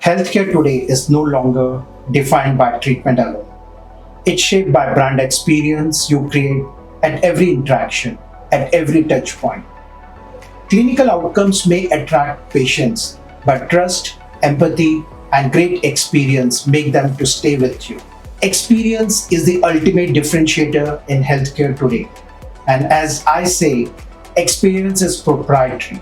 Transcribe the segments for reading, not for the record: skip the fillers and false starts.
Healthcare today is no longer defined by treatment alone. It's shaped by brand experience you create at every interaction, at every touch point. Clinical outcomes may attract patients, but trust, empathy, and great experience make them to stay with you. Experience is the ultimate differentiator in healthcare today. And as I say, experience is proprietary.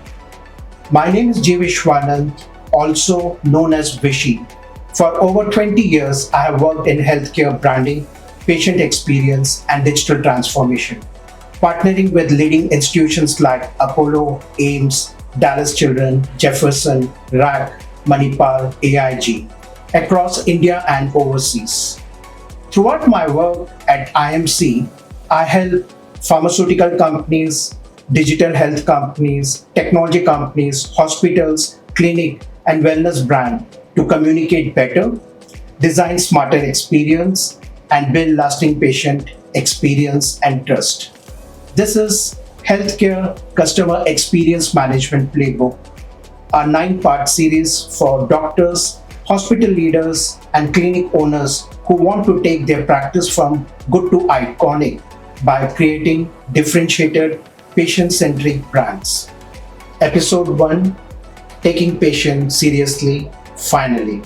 My name is Vishwanand, also known as Vishy. For over 20 years, I have worked in healthcare branding, patient experience, and digital transformation, partnering with leading institutions like Apollo, AIMS, Dallas Children, Jefferson, RAC, Manipal, AIG, across India and overseas. Throughout my work at IMC, I help pharmaceutical companies, digital health companies, technology companies, hospitals, clinic, and wellness brand to communicate better, design smarter experience, and build lasting patient experience and trust. This is Healthcare Customer Experience Management Playbook, a 9-part series for doctors, hospital leaders, and clinic owners who want to take their practice from good to iconic by creating differentiated, patient-centric brands. Episode 1, Taking Patients Seriously, Finally.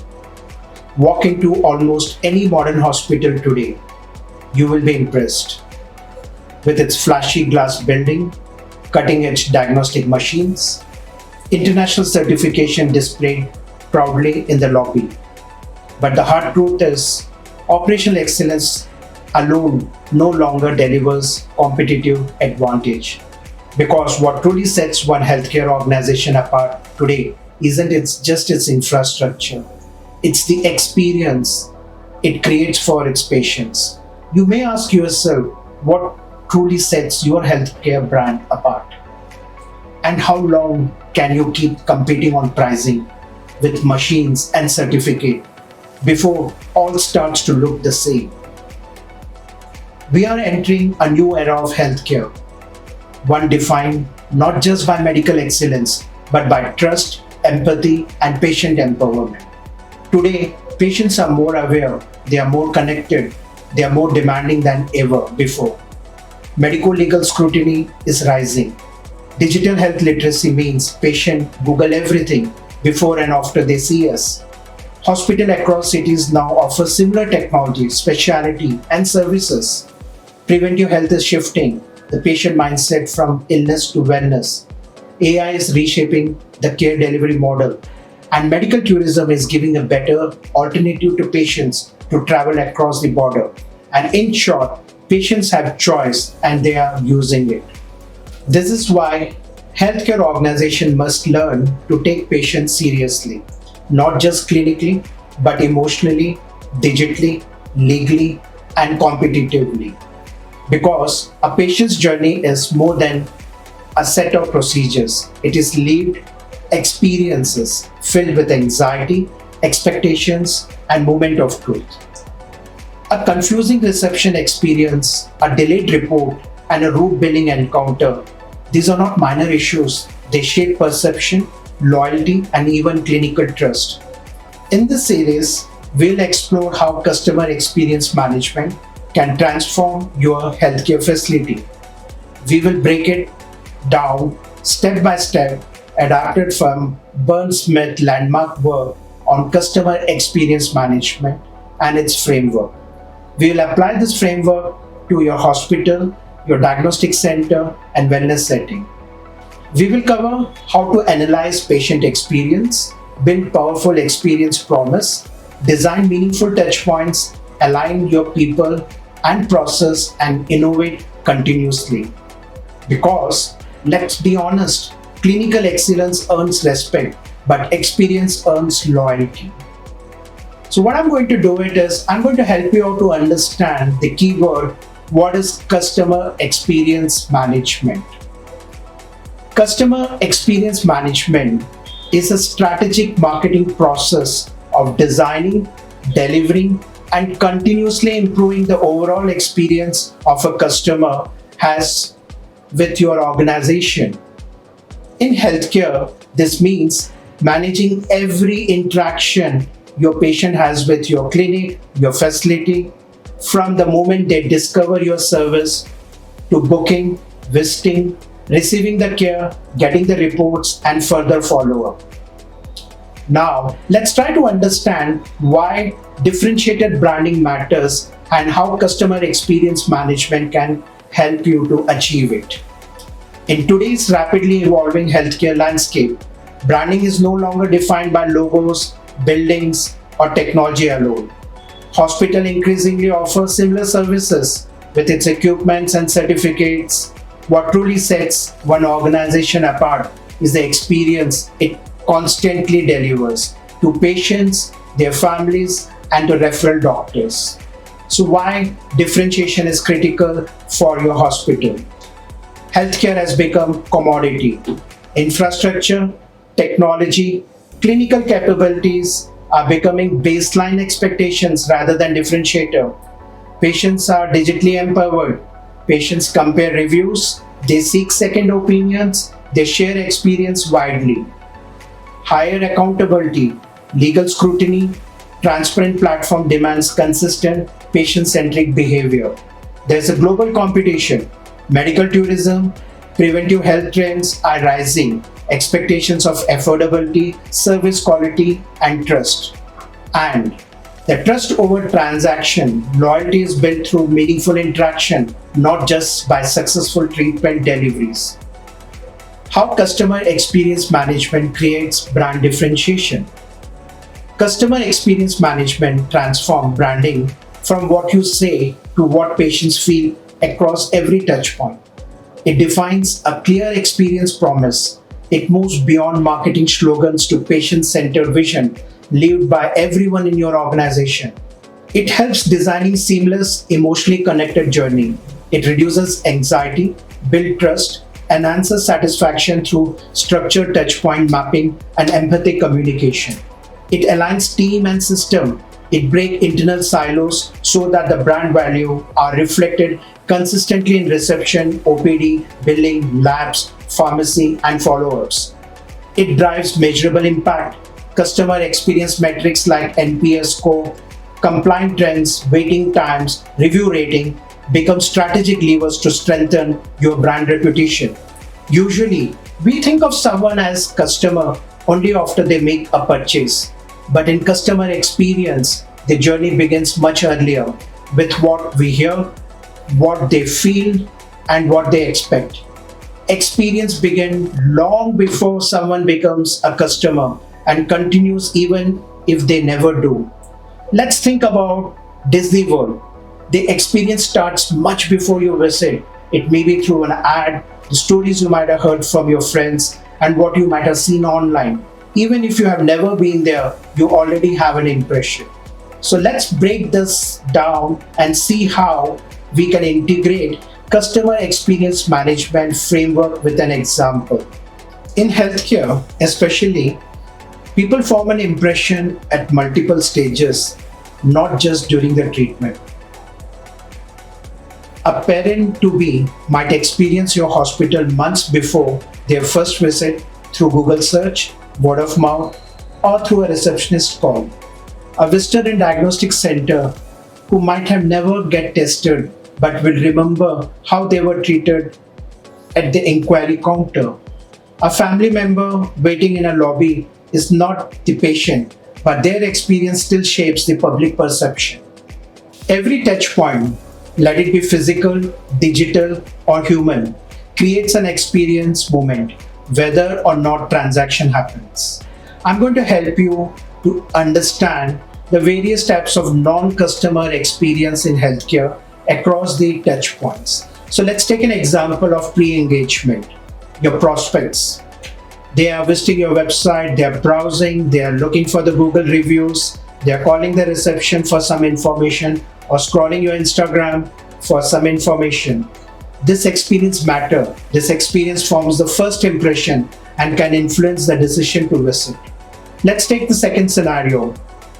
Walk into almost any modern hospital today, you will be impressed. With its flashy glass building, cutting-edge diagnostic machines, international certification displayed proudly in the lobby. But the hard truth is, operational excellence alone no longer delivers competitive advantage. Because what truly sets one healthcare organization apart today isn't just its infrastructure, it's the experience it creates for its patients. You may ask yourself what truly sets your healthcare brand apart, and how long can you keep competing on pricing with machines and certificate before all starts to look the same. We are entering a new era of healthcare, one defined not just by medical excellence, but by trust, empathy, and patient empowerment. Today, patients are more aware, they are more connected, they are more demanding than ever before. Medical legal scrutiny is rising. Digital health literacy means patients Google everything before and after they see us. Hospitals across cities now offer similar technology, specialty, and services. Preventive health is shifting the patient mindset from illness to wellness. AI is reshaping the care delivery model, and medical tourism is giving a better alternative to patients to travel across the border. And in short, patients have choice and they are using it. This is why healthcare organizations must learn to take patients seriously, not just clinically, but emotionally, digitally, legally, and competitively. Because a patient's journey is more than a set of procedures. It is lived experiences filled with anxiety, expectations, and moment of truth. A confusing reception experience, a delayed report, and a rude billing encounter, these are not minor issues. They shape perception, loyalty, and even clinical trust. In this series, we'll explore how customer experience management can transform your healthcare facility. We will break it down step by step, adapted from Burns-Smith landmark work on customer experience management and its framework. We will apply this framework to your hospital, your diagnostic center, and wellness setting. We will cover how to analyze patient experience, build powerful experience promise, design meaningful touchpoints, align your people and process, and innovate continuously. Because, let's be honest, clinical excellence earns respect, but experience earns loyalty. So what I'm going to do is, I'm going to help you out to understand the keyword, what is customer experience management. Customer experience management is a strategic marketing process of designing, delivering, and continuously improving the overall experience of a customer has with your organization. In healthcare, this means managing every interaction your patient has with your clinic, your facility, from the moment they discover your service to booking, visiting, receiving the care, getting the reports, and further follow-up. Now, let's try to understand why differentiated branding matters and how customer experience management can help you to achieve it. In today's rapidly evolving healthcare landscape, branding is no longer defined by logos, buildings, or technology alone. Hospital increasingly offers similar services with its equipments and certificates. What truly sets one organization apart is the experience it constantly delivers to patients, their families, and to referral doctors. So why differentiation is critical for your hospital? Healthcare has become commodity. Infrastructure, technology, clinical capabilities are becoming baseline expectations rather than differentiator. Patients are digitally empowered. Patients compare reviews, they seek second opinions, they share experience widely. Higher accountability, legal scrutiny, transparent platform demands consistent patient-centric behavior. There's a global competition. Medical tourism, preventive health trends are rising. Expectations of affordability, service quality, and trust. And the trust over transaction, loyalty is built through meaningful interaction, not just by successful treatment deliveries. How customer experience management creates brand differentiation. Customer experience management transforms branding from what you say to what patients feel across every touch point. It defines a clear experience promise. It moves beyond marketing slogans to patient-centered vision lived by everyone in your organization. It helps designing seamless, emotionally connected journey. It reduces anxiety, builds trust, enhances satisfaction through structured touchpoint mapping and empathic communication. It aligns team and system. It breaks internal silos so that the brand value are reflected consistently in reception, OPD, billing, labs, pharmacy, and follow-ups. It drives measurable impact. Customer experience metrics like NPS score, compliance trends, waiting times, review rating become strategic levers to strengthen your brand reputation. Usually, we think of someone as customer only after they make a purchase. But in customer experience, the journey begins much earlier with what we hear, what they feel, and what they expect. Experience begins long before someone becomes a customer and continues even if they never do. Let's think about Disney World. The experience starts much before you visit. It may be through an ad, the stories you might have heard from your friends, and what you might have seen online. Even if you have never been there, you already have an impression. So let's break this down and see how we can integrate customer experience management framework with an example. In healthcare, especially, people form an impression at multiple stages, not just during the treatment. A parent-to-be might experience your hospital months before their first visit through Google search, word of mouth, or through a receptionist call. A visitor in diagnostic center who might have never get tested but will remember how they were treated at the inquiry counter. A family member waiting in a lobby is not the patient, but their experience still shapes the public perception. Every touch point, let it be physical, digital, or human, creates an experience moment, whether or not transaction happens. I'm going to help you to understand the various types of non-customer experience in healthcare across the touch points. So let's take an example of pre-engagement. Your prospects. They are visiting your website, they are browsing, they are looking for the Google reviews, they are calling the reception for some information or scrolling your Instagram for some information. This experience matters. This experience forms the first impression and can influence the decision to visit. Let's take the second scenario,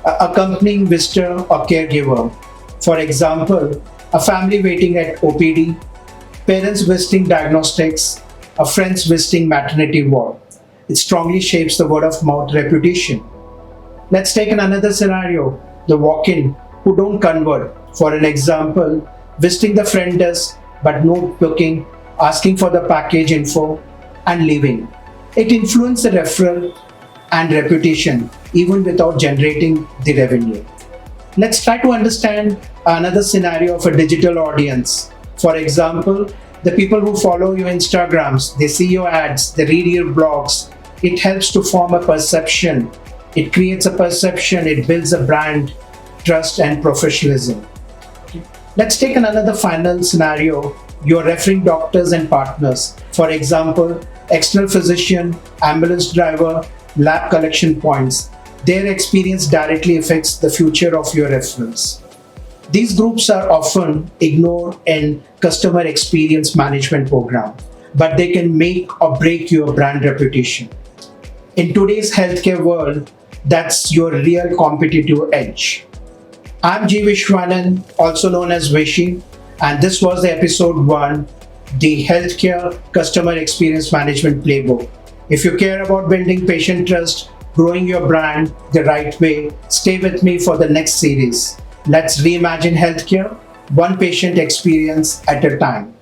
accompanying visitor or caregiver. For example, a family waiting at OPD, parents visiting diagnostics, a friends visiting maternity ward. it strongly shapes the word of mouth reputation. Let's take another scenario, the walk-in who don't convert. For an example, visiting the front desk but no booking, asking for the package info and leaving. It influences the referral and reputation even without generating the revenue. Let's try to understand another scenario of a digital audience. For example, the people who follow your Instagrams, they see your ads, they read your blogs. It helps to form a perception. It creates a perception, it builds a brand, trust and professionalism. Let's take another final scenario. You're referring doctors and partners. For example, external physician, ambulance driver, lab collection points. Their experience directly affects the future of your referrals. These groups are often ignored in customer experience management program, but they can make or break your brand reputation. In today's healthcare world, that's your real competitive edge. I'm G. Vishwanand, also known as Vishy, and this was the episode 1, the Healthcare Customer Experience Management Playbook. If you care about building patient trust, growing your brand the right way, stay with me for the next series. Let's reimagine healthcare, one patient experience at a time.